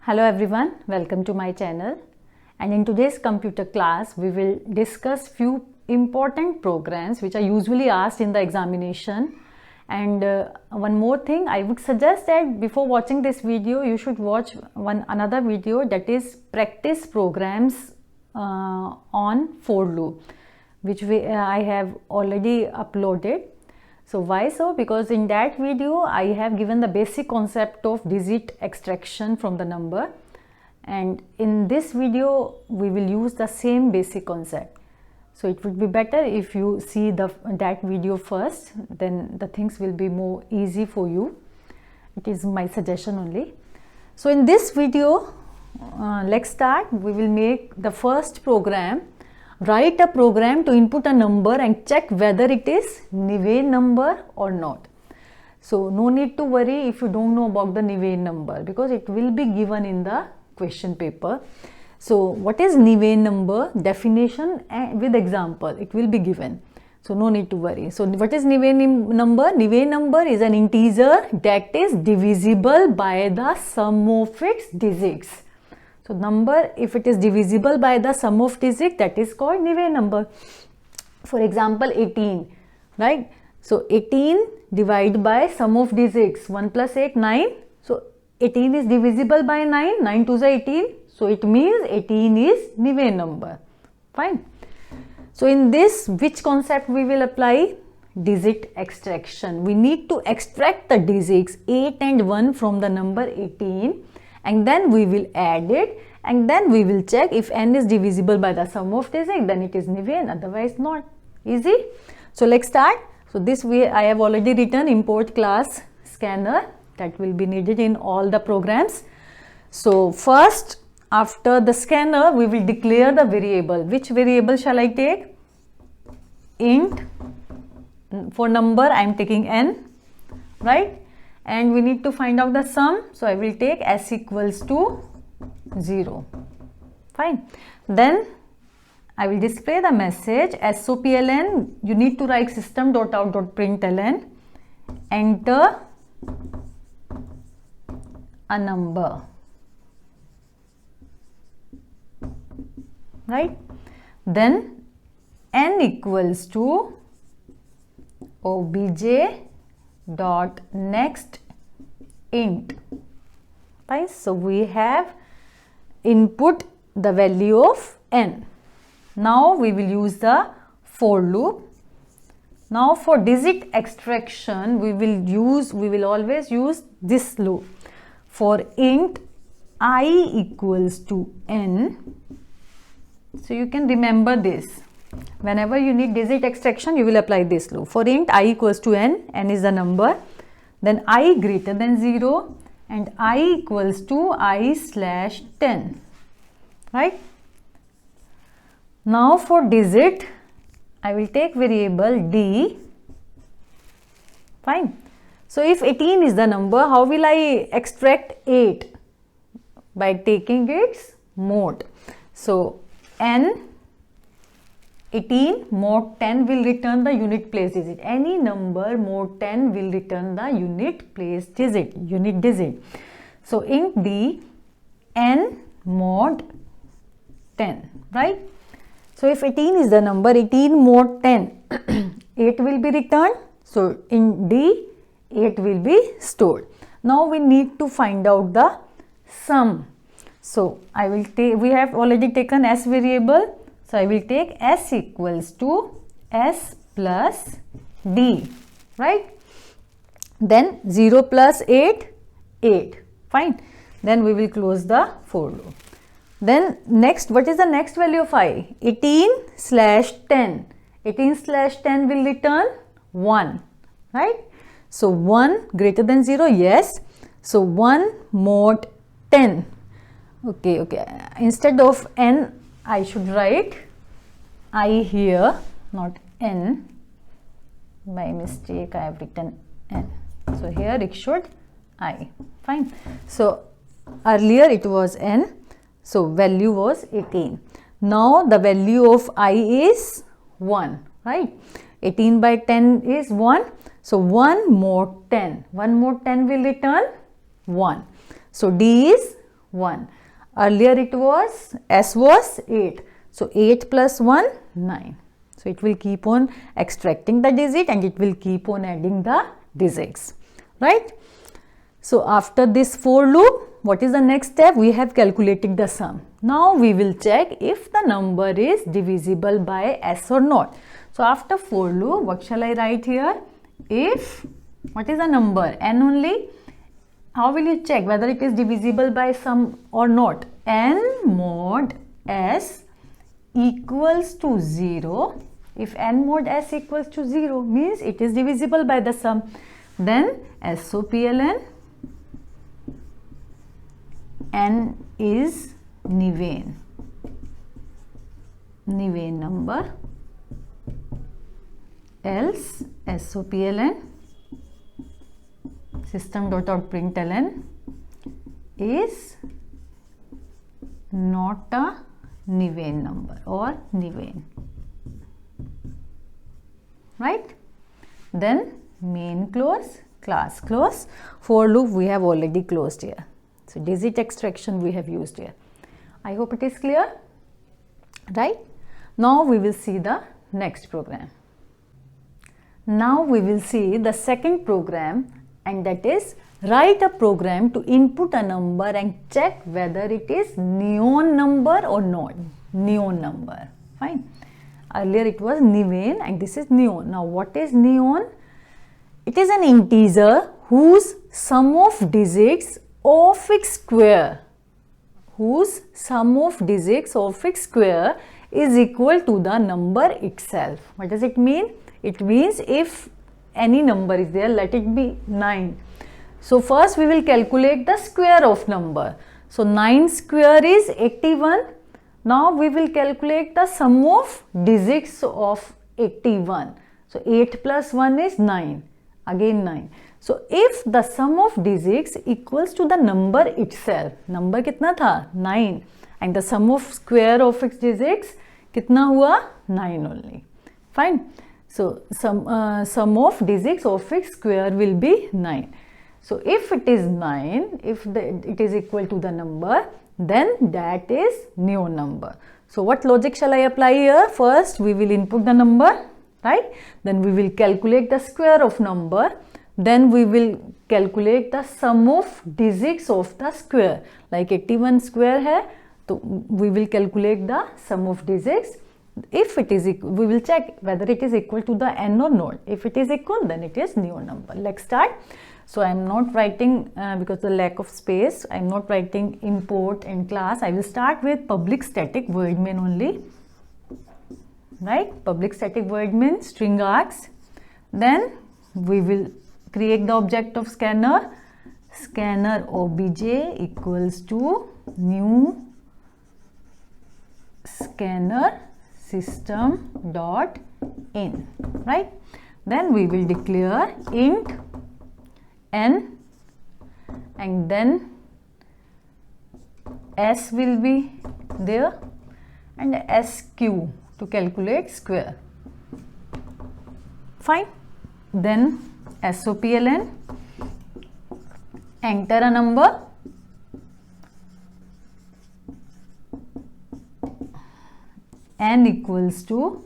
Hello everyone, welcome to my channel, and in today's computer class we will discuss few important programs which are usually asked in the examination. And one more thing, I would suggest that before watching this video you should watch another video, that is practice programs on for loop, which I have already uploaded. So why so? Because in that video I have given the basic concept of digit extraction from the number, and in this video we will use the same basic concept. So it would be better if you see that video first, then the things will be more easy for you. It is my suggestion only. So in this video, let's start. We will make the first program. Write a program to input a number and check whether it is Niven number or not. So no need to worry if you don't know about the Niven number, because it will be given in the question paper. So what is Niven number? Definition with example, it will be given. So no need to worry. So what is Niven number? Niven number is an integer that is divisible by the sum of its digits. So number, if it is divisible by the sum of digits, that is called Niven number. For example, 18, right? So 18 divided by sum of digits, 1 plus 8, 9. So 18 is divisible by 9, 9 to the 18. So it means 18 is Niven number. Fine. So in this, which concept we will apply? Digit extraction. We need to extract the digits 8 and 1 from the number 18. And then we will add it, and then we will check if n is divisible by the sum of digits, then it is Niven, otherwise not. Easy. So let's start. So this way I have already written import class scanner, that will be needed in all the programs. So first, after the scanner, we will declare the variable. Which variable shall I take? Int. For number I am taking n, right? And we need to find out the sum, so I will take s equals to 0. Fine. Then I will display the message SOPLN. You need to write system.out.println. Enter a number. Right? Then n equals to obj dot next int. Right? So we have input the value of n. Now we will use the for loop. Now for digit extraction we will always use this loop. For int I equals to n. So you can remember this. Whenever you need digit extraction, you will apply this loop. For int I equals to n, n is the number, then I greater than 0 and I equals to I slash 10, right? Now for digit, I will take variable d. Fine. So if 18 is the number, how will I extract 8? By taking its mode. So n 18 mod 10 will return the unit place digit. Any number mod 10 will return the unit place digit, unit digit. So int d n mod 10, right? So if 18 is the number, 18 mod 10, 8 will be returned. So in d 8 will be stored. Now we need to find out the sum. So I will take, we have already taken s variable. So I will take s equals to s plus d, right? Then 0 plus 8, 8. Fine. Then we will close the for loop. Then next, what is the next value of I? 18 slash 10. 18 slash 10 will return 1, right? So 1 greater than 0, yes. So 1 mod 10. Okay. Instead of n, I should write I here, not n. By mistake I have written n. So here it should I. Fine. So earlier it was n. So value was 18. Now the value of I is 1, right? 18 by 10 is 1. So 1 more 10. 1 more 10 will return 1. So D is 1. Earlier it was, S was 8. So 8 plus 1, 9. So it will keep on extracting the digit and it will keep on adding the digits, right? So after this for loop, what is the next step? We have calculated the sum. Now we will check if the number is divisible by S or not. So after for loop, what shall I write here? If, what is the number? N only. How will you check whether it is divisible by sum or not? N mod S equals to 0. If N mod S equals to 0 means it is divisible by the sum. Then SOPLN, N is Niven number, else SOPLN system.out.println is not a Niven number or Niven, right? Then main close, class close. For loop we have already closed here. So digit extraction we have used here. I hope it is clear, right? Now we will see the next program. Now we will see the second program, and that is write a program to input a number and check whether it is neon number or not. Neon number, fine. Earlier it was Niven and this is neon. Now what is neon? It is an integer whose sum of digits of its square, whose sum of digits of its square is equal to the number itself. What does it mean? It means if any number is there, let it be 9. So first we will calculate the square of number. So 9 square is 81. Now we will calculate the sum of digits of 81. So 8 plus 1 is 9. Again 9. So if the sum of digits equals to the number itself, number कितना था? 9. And the sum of square of its digits कितना हुआ? 9 only. Fine. So sum of digits of its square will be 9. So if it is 9, if it is equal to the number, then that is neon number. So what logic shall I apply here? First we will input the number, right? Then we will calculate the square of number. Then we will calculate the sum of digits of the square. Like 81 square hai, so we will calculate the sum of digits. If it is equal, we will check whether it is equal to the n or not. If it is equal, then it is neon number. Let's start. So I am not writing because the lack of space. I am not writing import in class. I will start with public static void main only. Right? Public static void main string args. Then we will create the object of scanner. Scanner obj equals to new scanner system dot in, right? Then we will declare int n, and then s will be there and sq to calculate square. Fine. Then SOPLN, enter a number, n equals to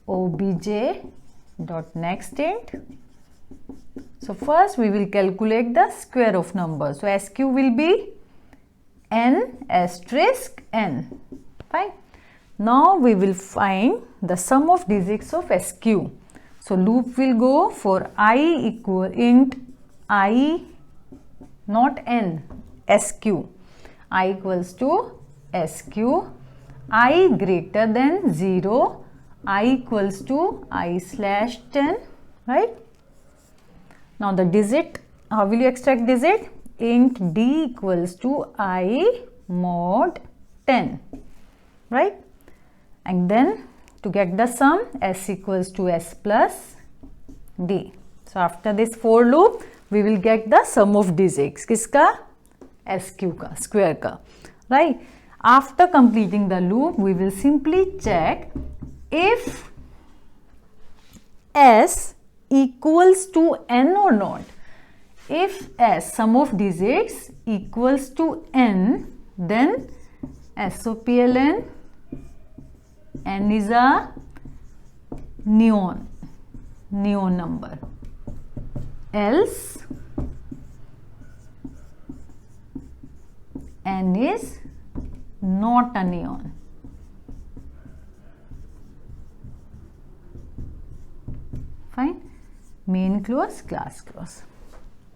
obj dot next int. So first we will calculate the square of number. So SQ will be n asterisk n. Fine. Now we will find the sum of digits of SQ. So loop will go for I equal int I, not n, SQ. I equals to SQ. I greater than 0, I equals to I/10, right? Now the digit, how will you extract digit? Int d equals to I mod 10, right? And then to get the sum, s equals to s plus d. So after this for loop, we will get the sum of digits. Kiska? SQ ka, square ka, right? After completing the loop, we will simply check if s equals to n or not. if S, sum of digits, equals to N, then SOPLN, N is a neon number. Else N is not a neon. Fine. Main close, class close.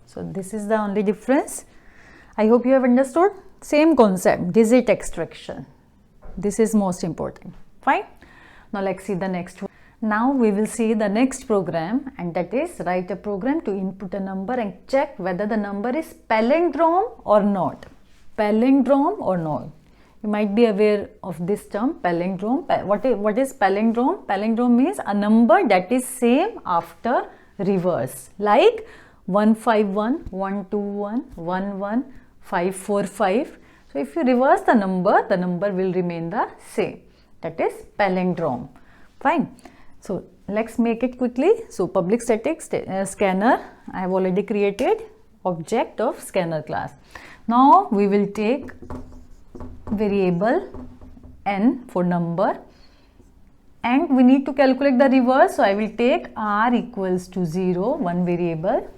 So this is the only difference. I hope you have understood. Same concept, digit extraction. This is most important. Fine. Now let's see the next one. Now we will see the next program, and that is write a program to input a number and check whether the number is palindrome or not. Palindrome or not. You might be aware of this term, palindrome. What is palindrome? Palindrome means a number that is same after reverse, like 151, 121, 11, 545. So if you reverse the number will remain the same. That is palindrome. Fine. So let's make it quickly. So public static scanner, I have already created object of scanner class. Now we will take variable n for number, and we need to calculate the reverse. So I will take r equals to 0, one variable.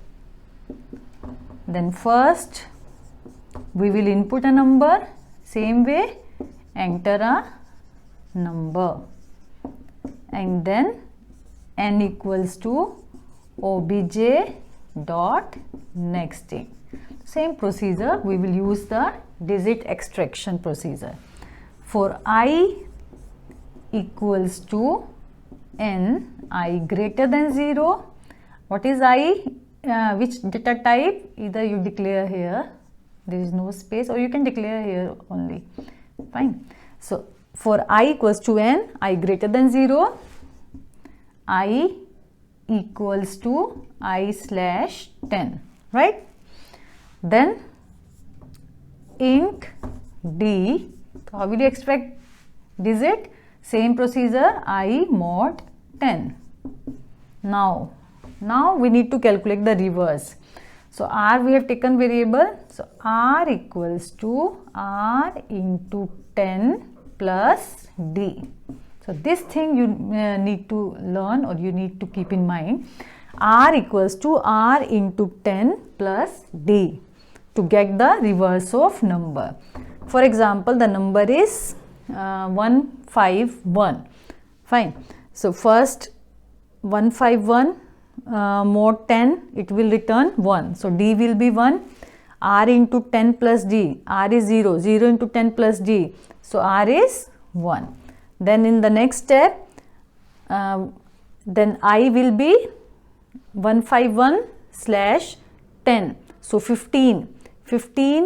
Then first we will input a number, same way enter a number, and then n equals to obj dot next thing. Same procedure, we will use the digit extraction procedure. For I equals to n, I greater than 0. What is I? Which data type? Either you declare here, there is no space, or you can declare here only. Fine. So for I equals to n, I greater than 0, I equals to I slash 10, right? Then int d, so how will you extract digit? Same procedure, I mod 10. Now we need to calculate the reverse. So r we have taken variable, so r equals to r into 10 plus d. So this thing you need to learn, or you need to keep in mind. R equals to r into 10 plus d to get the reverse of number. For example, the number is 151. Fine. So first 151 mod 10, it will return 1. So d will be 1. R into 10 plus d, r is 0. 0 into 10 plus d, so r is 1. Then in the next step, then I will be 151 slash 10. So 15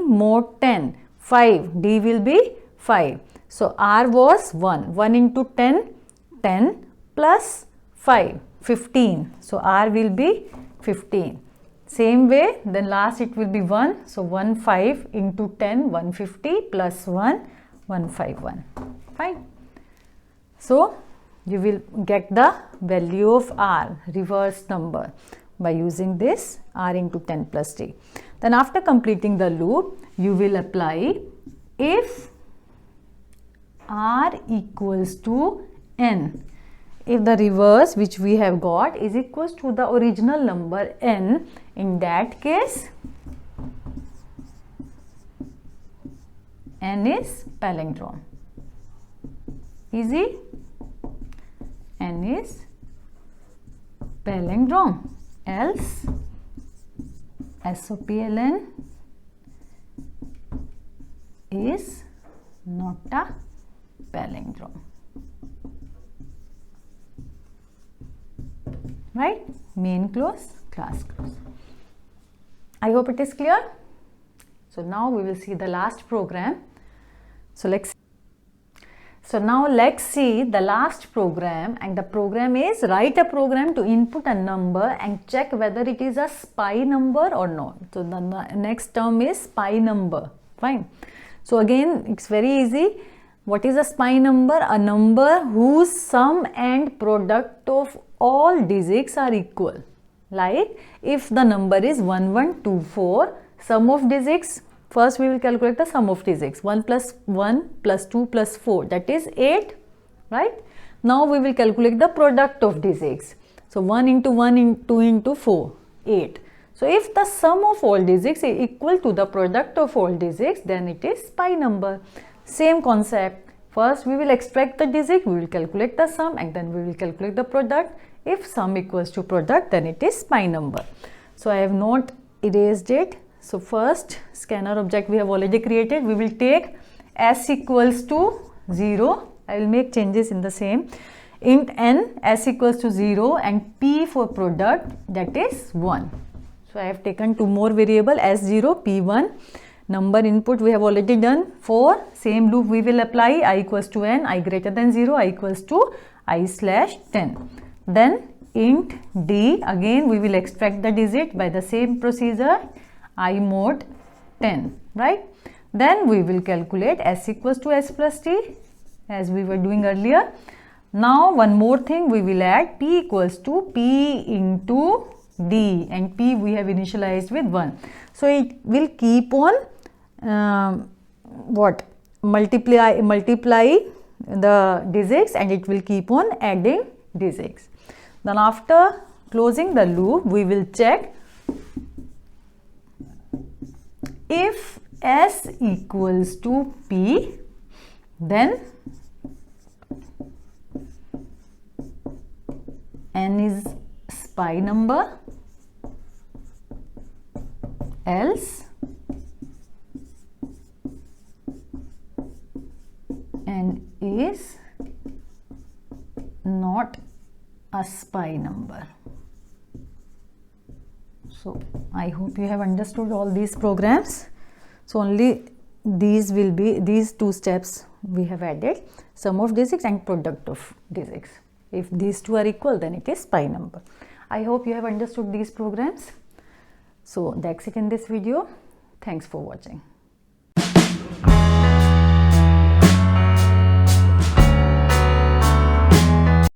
mod 10, 5, d will be 5. So r was 1. 1 into 10, 10 plus 5, 15. So r will be 15. Same way, then last it will be 1. So 15 into 10, 150 plus 1, 151. Fine. So you will get the value of r, reverse number, by using this r into 10 plus d. Then after completing the loop, you will apply if r equals to n. If the reverse which we have got is equals to the original number n, in that case n is palindrome. Easy? N is palindrome. Else SOPLN is not a palindrome. Right? Main close, class close. I hope it is clear. So now we will see the last program. So now let's see the last program, and the program is write a program to input a number and check whether it is a SPI number or not. So the next term is SPI number. Fine. So again, it's very easy. What is a SPI number? A number whose sum and product of all digits are equal. Like if the number is 1124, sum of digits, first we will calculate the sum of digits. 1 plus 1 plus 2 plus 4, that is 8, right? Now we will calculate the product of digits. So 1 into 1 into 2 into 4, 8. So if the sum of all digits is equal to the product of all digits, then it is pi number. Same concept. First we will extract the digit, we will calculate the sum, and then we will calculate the product. If sum equals to product, then it is pi number. So I have not erased it. So first scanner object we have already created. We will take s equals to 0. I will make changes in the same. Int n, s equals to 0, and p for product, that is 1. So I have taken two more variable, s0, p1. Number input we have already done. For same loop we will apply I equals to n, I greater than 0, I equals to I slash 10. Then int d, again we will extract the digit by the same procedure, I mod 10, right? Then we will calculate s equals to s plus t as we were doing earlier. Now one more thing we will add, p equals to p into d, and p we have initialized with 1. So it will keep on multiply the digits, and it will keep on adding digits. Then after closing the loop, we will check if s equals to p, then n is pi number, else n is not a pi number. So I hope you have understood all these programs. So only these will be, these two steps we have added, sum of digits and product of digits. If these two are equal, then it is pi number. I hope you have understood these programs. So that's it in this video. Thanks for watching.